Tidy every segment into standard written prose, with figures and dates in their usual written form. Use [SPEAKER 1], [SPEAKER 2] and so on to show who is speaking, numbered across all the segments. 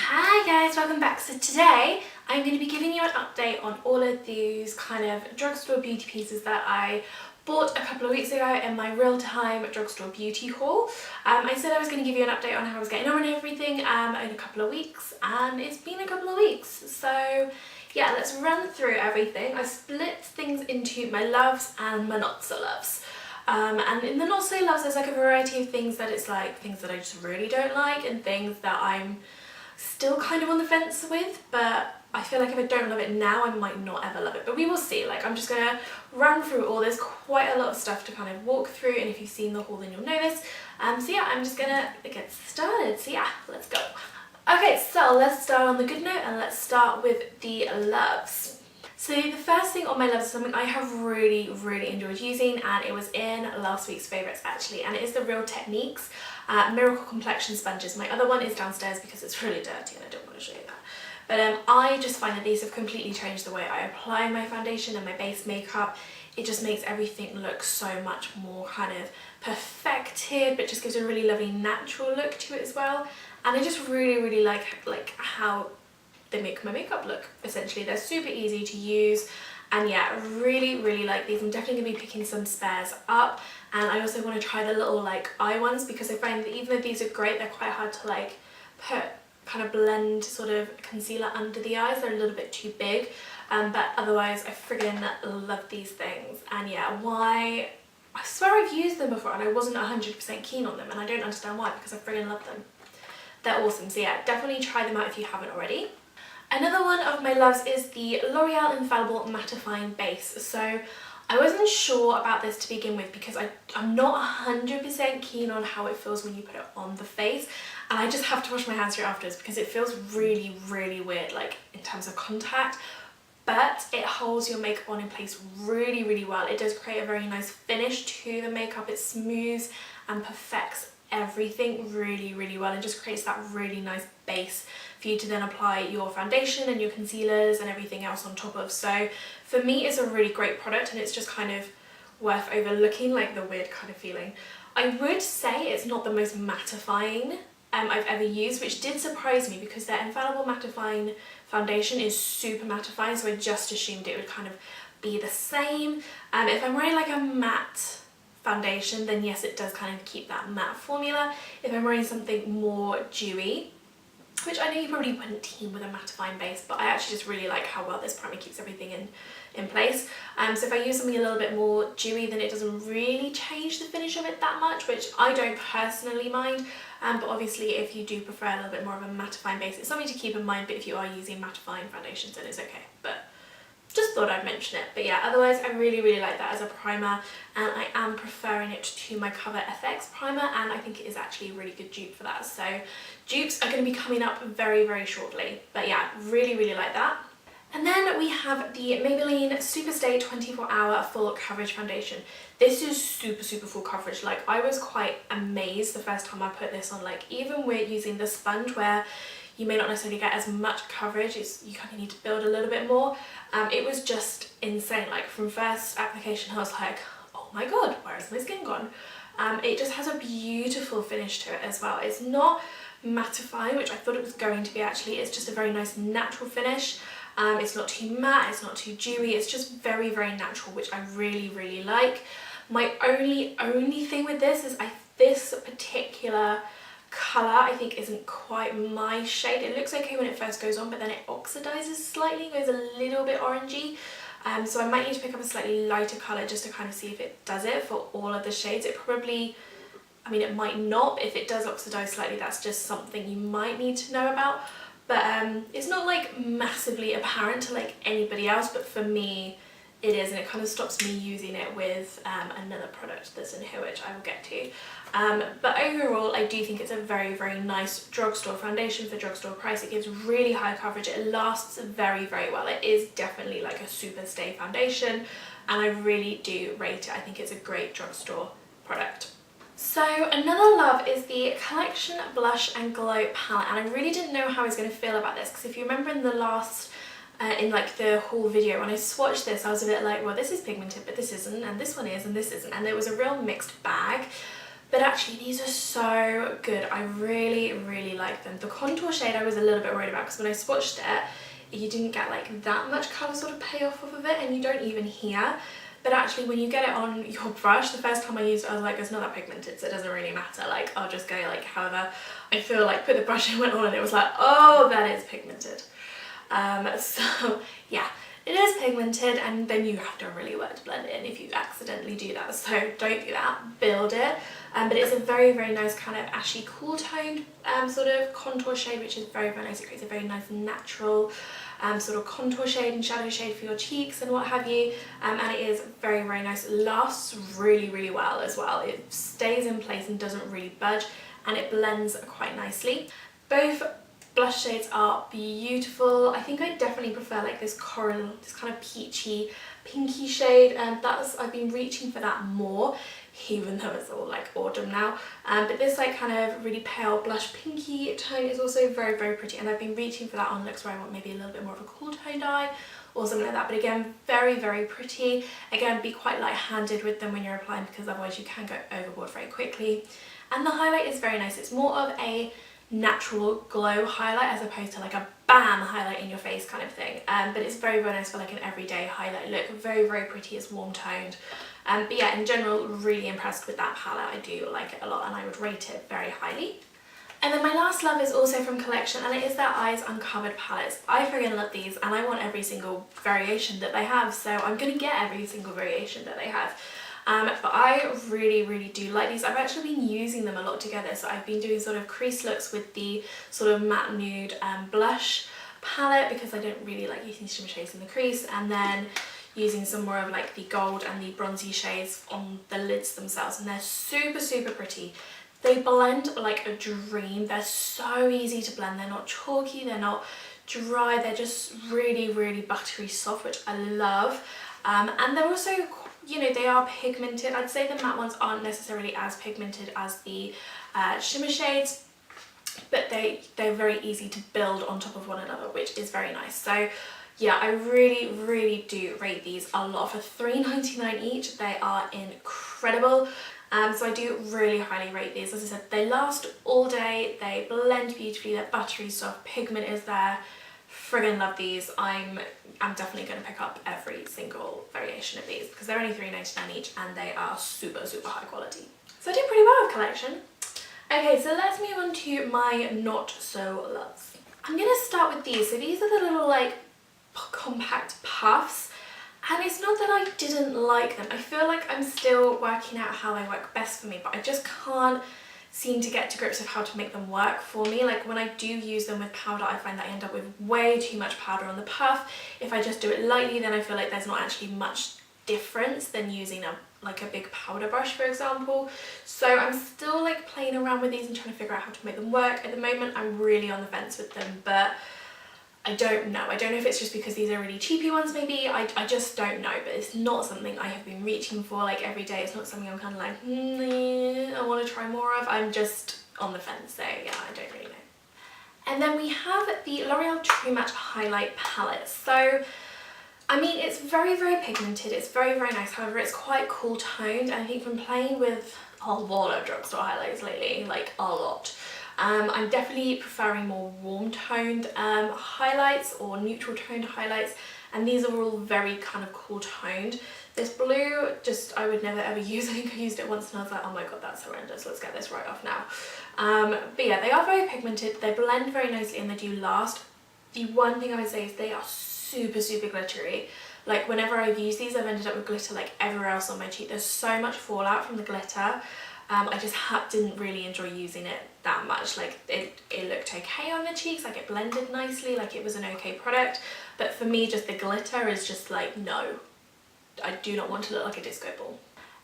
[SPEAKER 1] Hi guys, welcome back. So today I'm going to be giving you an update on all of these kind of drugstore beauty pieces that I bought a couple of weeks ago in my real-time drugstore beauty haul. I said I was going to give you an update on how I was getting on and everything in a couple of weeks, and it's been a couple of weeks. So yeah, let's run through everything. I split things into my loves and my not so loves. And in the not so loves there's like a variety of things that it's like things that I just really don't like and things that I'm still kind of on the fence with, but I feel like if I don't love it now I might not ever love it, but we will see. Like, I'm just gonna run through all. There's quite a lot of stuff to kind of walk through, and if you've seen the haul then you'll know this. So yeah, I'm just gonna get started. So yeah, let's go. Okay, so let's start on the good note and let's start with the loves. So the first thing on my loves is something I have really enjoyed using, and it was in last week's favourites actually, and it is the Real Techniques Miracle Complexion Sponges. My other one is downstairs because it's really dirty and I don't want to show you that. But I just find that these have completely changed the way I apply my foundation and my base makeup. It just makes everything look so much more kind of perfected, but just gives a really lovely natural look to it as well. And I just really like how they make my makeup look. Essentially, they're super easy to use, and yeah, really like these. I'm definitely gonna be picking some spares up, and I also want to try the little like eye ones, because I find that even though these are great, they're quite hard to like put kind of blend sort of concealer under the eyes. They're a little bit too big, but otherwise I friggin' love these things. And yeah, why? I swear I've used them before and I wasn't 100% keen on them, and I don't understand why, because I friggin' love them. They're awesome. So yeah, definitely try them out if you haven't already. Another one of my loves is the L'Oreal Infallible Mattifying Base. So I wasn't sure about this to begin with because I'm not 100% keen on how it feels when you put it on the face, and I just have to wash my hands straight afterwards because it feels really weird, like in terms of contact, but it holds your makeup on in place really well. It does create a very nice finish to the makeup. It smooths and perfects everything really well, and just creates that really nice base for you to then apply your foundation and your concealers and everything else on top of. So for me, it's a really great product, and it's just kind of worth overlooking, like the weird kind of feeling. I would say it's not the most mattifying I've ever used, which did surprise me because their Infallible Mattifying foundation is super mattifying, so I just assumed it would kind of be the same. If I'm wearing like a matte foundation, then yes, it does kind of keep that matte formula. If I'm wearing something more dewy, which I know you probably wouldn't team with a mattifying base, but I actually just really like how well this primer keeps everything in place. So if I use something a little bit more dewy, then it doesn't really change the finish of it that much, which I don't personally mind. But obviously if you do prefer a little bit more of a mattifying base, it's something to keep in mind. But if you are using mattifying foundations, then it's okay. But just thought I'd mention it. But yeah, otherwise I really like that as a primer, and I am preferring it to my Cover FX primer, and I think it is actually a really good dupe for that. So dupes are going to be coming up very shortly, but yeah, really like that. And then we have the Maybelline Superstay 24 Hour Full Coverage Foundation. This is super full coverage. Like, I was quite amazed the first time I put this on. Like, even with using the sponge, where you may not necessarily get as much coverage, you kind of need to build a little bit more. It was just insane. Like, from first application I was like, oh my god, where is my skin gone? It just has a beautiful finish to it as well. It's not mattifying, which I thought it was going to be actually. It's just a very nice natural finish. It's not too matte, it's not too dewy, it's just very natural, which I really like. My only thing with this is this particular colour I think isn't quite my shade. It looks okay when it first goes on, but then it oxidizes slightly, goes a little bit orangey. So I might need to pick up a slightly lighter colour just to kind of see if it does it for all of the shades. It probably, I mean, it might not, but if it does oxidize slightly, that's just something you might need to know about. But it's not like massively apparent to like anybody else, but for me it is, and it kind of stops me using it with another product that's in here, which I will get to. But overall I do think it's a very nice drugstore foundation for drugstore price. It gives really high coverage, it lasts very well. It is definitely like a super stay foundation, and I really do rate it. I think it's a great drugstore product. So another love is the Collection Blush and Glow palette, and I really didn't know how I was going to feel about this, because if you remember in the last in like the haul video, when I swatched this I was a bit like, well, this is pigmented but this isn't, and this one is and this isn't, and it was a real mixed bag. But actually these are so good. I really, really like them. The contour shade I was a little bit worried about because when I swatched it, you didn't get like that much colour sort of payoff off of it, and you don't even hear. But actually when you get it on your brush, the first time I used it, I was like, it's not that pigmented, so it doesn't really matter. Like, I'll just go like however I feel like, put the brush in, went on, and it was like, oh, that is pigmented. So yeah, it is pigmented, and then you have to really work to blend it in if you accidentally do that. So don't do that, build it. But it's a very, very nice kind of ashy cool toned sort of contour shade, which is very, very nice. It creates a very nice natural sort of contour shade and shadow shade for your cheeks and what have you, and it is very, very nice. It lasts really, really well as well. It stays in place and doesn't really budge, and it blends quite nicely. Both blush shades are beautiful. I think I definitely prefer like this coral, this kind of peachy, pinky shade, and I've been reaching for that more, even though it's all like autumn now. But this like kind of really pale blush pinky tone is also very, very pretty, and I've been reaching for that on looks where I want maybe a little bit more of a cool toned eye or something like that. But again, very, very pretty. Again, be quite light-handed with them when you're applying, because otherwise you can go overboard very quickly. And the highlight is very nice. It's more of a natural glow highlight as opposed to like a bam highlight in your face kind of thing, but it's very, very nice for like an everyday highlight look. Very, very pretty. It's warm toned, but yeah, in general, really impressed with that palette. I do like it a lot, and I would rate it very highly. And then my last love is also from Collection, and it is their Eyes Uncovered palettes. I freaking love these, and I want every single variation that they have, so I'm gonna get every single variation that they have. But I really, really do like these. I've actually been using them a lot together. So I've been doing sort of crease looks with the sort of matte nude blush palette, because I don't really like using shimmer shades in the crease, and then using some more of like the gold and the bronzy shades on the lids themselves, and they're super, super pretty. They blend like a dream. They're so easy to blend. They're not chalky, they're not dry, they're just really, really buttery soft, which I love. And they're also, you know, they are pigmented. I'd say the matte ones aren't necessarily as pigmented as the shimmer shades, but they're very easy to build on top of one another, which is very nice. So yeah, I really, really do rate these a lot. For $3.99 each, they are incredible. So I do really highly rate these. As I said, they last all day, they blend beautifully, they're buttery soft, pigment is there. Friggin' love these. I'm definitely going to pick up every single variation of these, because they're only $3.99 each, and they are super, super high quality. So I did pretty well with Collection. Okay, so let's move on to my not so loves. I'm going to start with these. So these are the little like compact puffs, and it's not that I didn't like them. I feel like I'm still working out how they work best for me, but I just can't seem to get to grips with how to make them work for me. Like when I do use them with powder, I find that I end up with way too much powder on the puff. If I just do it lightly, then I feel like there's not actually much difference than using like a big powder brush, for example. So I'm still like playing around with these and trying to figure out how to make them work. At the moment, I'm really on the fence with them, but I don't know. I don't know if it's just because these are really cheapy ones maybe. I just don't know, but it's not something I have been reaching for like every day. It's not something I'm kind of like, I want to try more of. I'm just on the fence, so yeah, I don't really know. And then we have the L'Oreal True Match Highlight Palette. So, I mean, it's very, very pigmented. It's very, very nice. However, it's quite cool toned. And I think from playing with a lot of drugstore highlights lately, like a lot, I'm definitely preferring more warm toned highlights or neutral toned highlights, and these are all very kind of cool toned. This blue, just I would never ever use. I think I used it once and I was like, oh my god, that's horrendous, let's get this right off now. But yeah, they are very pigmented, they blend very nicely, and they do last. The one thing I would say is they are super, super glittery. Like whenever I've used these, I've ended up with glitter like everywhere else on my cheek. There's so much fallout from the glitter. I just didn't really enjoy using it that much. Like it looked okay on the cheeks, like it blended nicely, like it was an okay product, but for me just the glitter is just like, no, I do not want to look like a disco ball.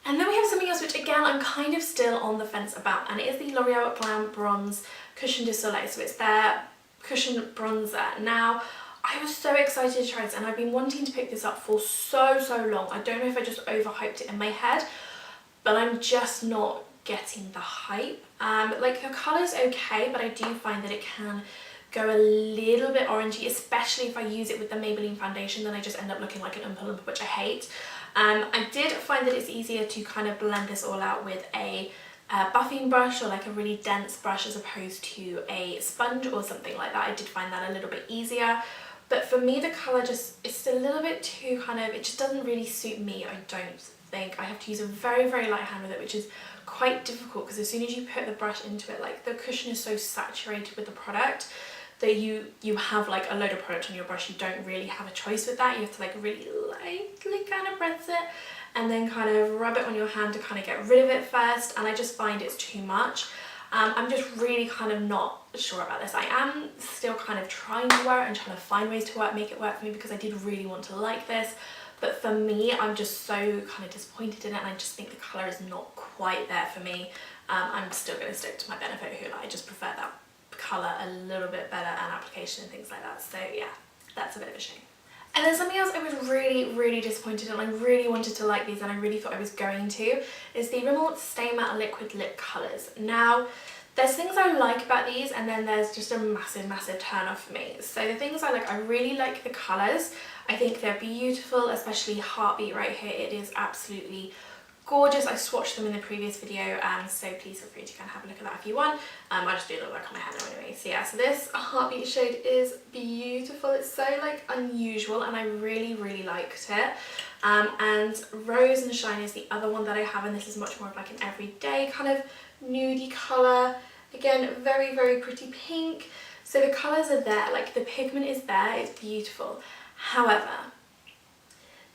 [SPEAKER 1] And then we have something else which again I'm kind of still on the fence about, and it is the L'Oreal Glam Bronze Cushion de Soleil. So it's their cushion bronzer. Now I was so excited to try this, and I've been wanting to pick this up for so long. I don't know if I just overhyped it in my head, but I'm just not getting the hype. Like the colour's okay, but I do find that it can go a little bit orangey, especially if I use it with the Maybelline foundation. Then I just end up looking like an Oompa Loompa, which I hate. I did find that it's easier to kind of blend this all out with a buffing brush or like a really dense brush as opposed to a sponge or something like that. I did find that a little bit easier. But for me, the colour just, it's a little bit too kind of, it just doesn't really suit me, I don't think. I have to use a very, very light hand with it, which is quite difficult because as soon as you put the brush into it, like the cushion is so saturated with the product that you have like a load of product on your brush. You don't really have a choice with that. You have to like really lightly kind of press it and then kind of rub it on your hand to kind of get rid of it first, and I just find it's too much. I'm just really kind of not sure about this. I am still kind of trying to wear it and trying to find ways to make it work for me because I did really want to like this. But for me, I'm just so kind of disappointed in it, and I just think the colour is not quite there for me. I'm still going to stick to my Benefit Hoola. I just prefer that colour a little bit better and application and things like that. So yeah, that's a bit of a shame. And then something else I was really, really disappointed in, I really wanted to like these and I really thought I was going to, is the Rimmel Stay Matte Liquid Lip Colours. Now, there's things I like about these and then there's just a massive, massive turn off for me. So the things I like, I really like the colours. I think they're beautiful, especially Heartbeat right here. It is absolutely gorgeous. I swatched them in the previous video, so please feel free to kind of have a look at that if you want. I just do a little work on my hand now anyway. So yeah, so this Heartbeat shade is beautiful. It's so like unusual and I really, really liked it. And Rose and Shine is the other one that I have, and this is much more of like an everyday kind of nudie colour. Again, very, very pretty pink. So the colours are there, like the pigment is there, it's beautiful. However,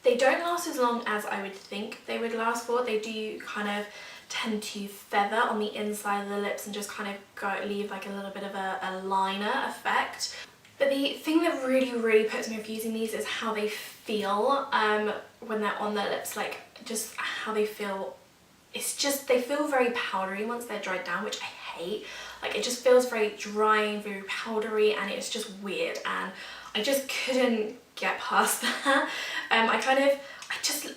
[SPEAKER 1] they don't last as long as I would think they would last for. They do kind of tend to feather on the inside of the lips and just kind of leave like a little bit of a liner effect. But the thing that really, really puts me off using these is how they feel when they're on their lips, like just how they feel. It's just, they feel very powdery once they're dried down, which I hate. Like it just feels very dry and very powdery and it's just weird, and I just couldn't get past that.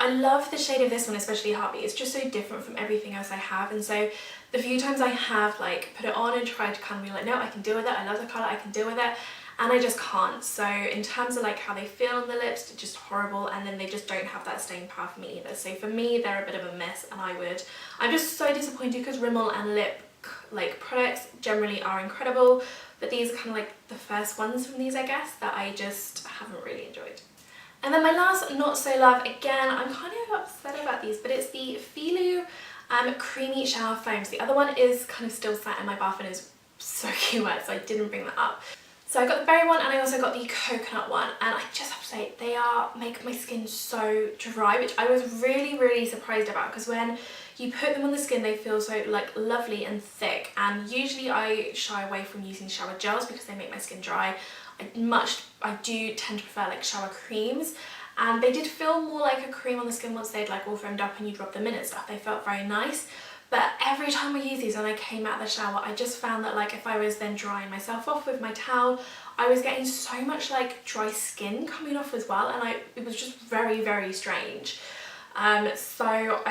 [SPEAKER 1] I love the shade of this one, especially Heartbeat. It's just so different from everything else I have, and so the few times I have like put it on and tried to kind of be like, no, I can deal with it, I love the colour, I can deal with it, and I just can't. So in terms of like how they feel on the lips, they're just horrible, and then they just don't have that staying power for me either. So for me, they're a bit of a miss, and I'm just so disappointed because Rimmel and lip like products generally are incredible, but these are kind of like the first ones from these, I guess, that I just haven't really enjoyed. And then my last not so love, again, I'm kind of upset about these, but it's the Filu Creamy Shower Foams. The other one is kind of still sat in my bath and is soaking wet, so I didn't bring that up. So I got the berry one and I also got the coconut one, and I just have to say they make my skin so dry, which I was really, really surprised about, because when you put them on the skin they feel so like lovely and thick, and usually I shy away from using shower gels because they make my skin dry. I do tend to prefer like shower creams, and they did feel more like a cream on the skin once they'd like all foamed up and you'd rub them in and stuff. They felt very nice. But every time I use these when I came out of the shower, I just found that like if I was then drying myself off with my towel, I was getting so much like dry skin coming off as well, and it was just very, very strange. So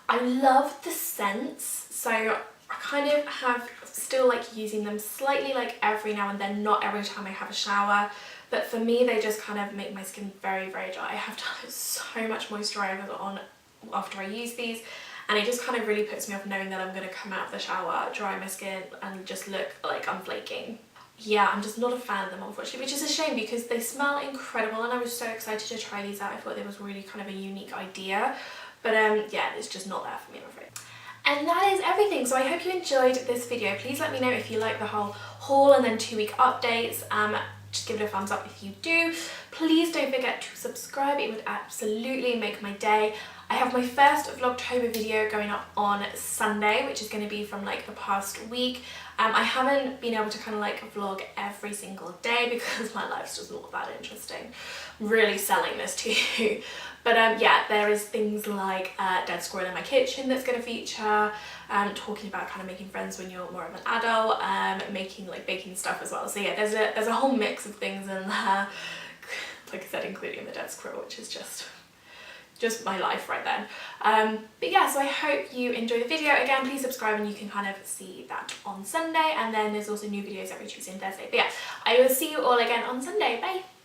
[SPEAKER 1] I love the scents, so I kind of have still like using them slightly like every now and then, not every time I have a shower. But for me, they just kind of make my skin very, very dry. I have to put so much moisturizer on after I use these, and it just kind of really puts me off knowing that I'm going to come out of the shower, dry my skin and just look like I'm flaking. Yeah, I'm just not a fan of them, unfortunately, which is a shame because they smell incredible and I was so excited to try these out. I thought it was really kind of a unique idea, but yeah, it's just not there for me, I'm afraid. And that is everything. So I hope you enjoyed this video. Please let me know if you like the whole haul and then 2-week updates. Just give it a thumbs up if you do. Please don't forget to subscribe. It would absolutely make my day. I have my first Vlogtober video going up on Sunday, which is going to be from like the past week. I haven't been able to kind of like vlog every single day because my life's just not that interesting. I'm really selling this to you. But yeah, there is things like Dead Squirrel in my kitchen that's going to feature, talking about kind of making friends when you're more of an adult, making like baking stuff as well. So yeah, there's a whole mix of things in there, like I said, including the Dead Squirrel, which is just my life right then. But yeah, so I hope you enjoy the video. Again, please subscribe and you can kind of see that on Sunday, and then there's also new videos every Tuesday and Thursday. But yeah, I will see you all again on Sunday. Bye!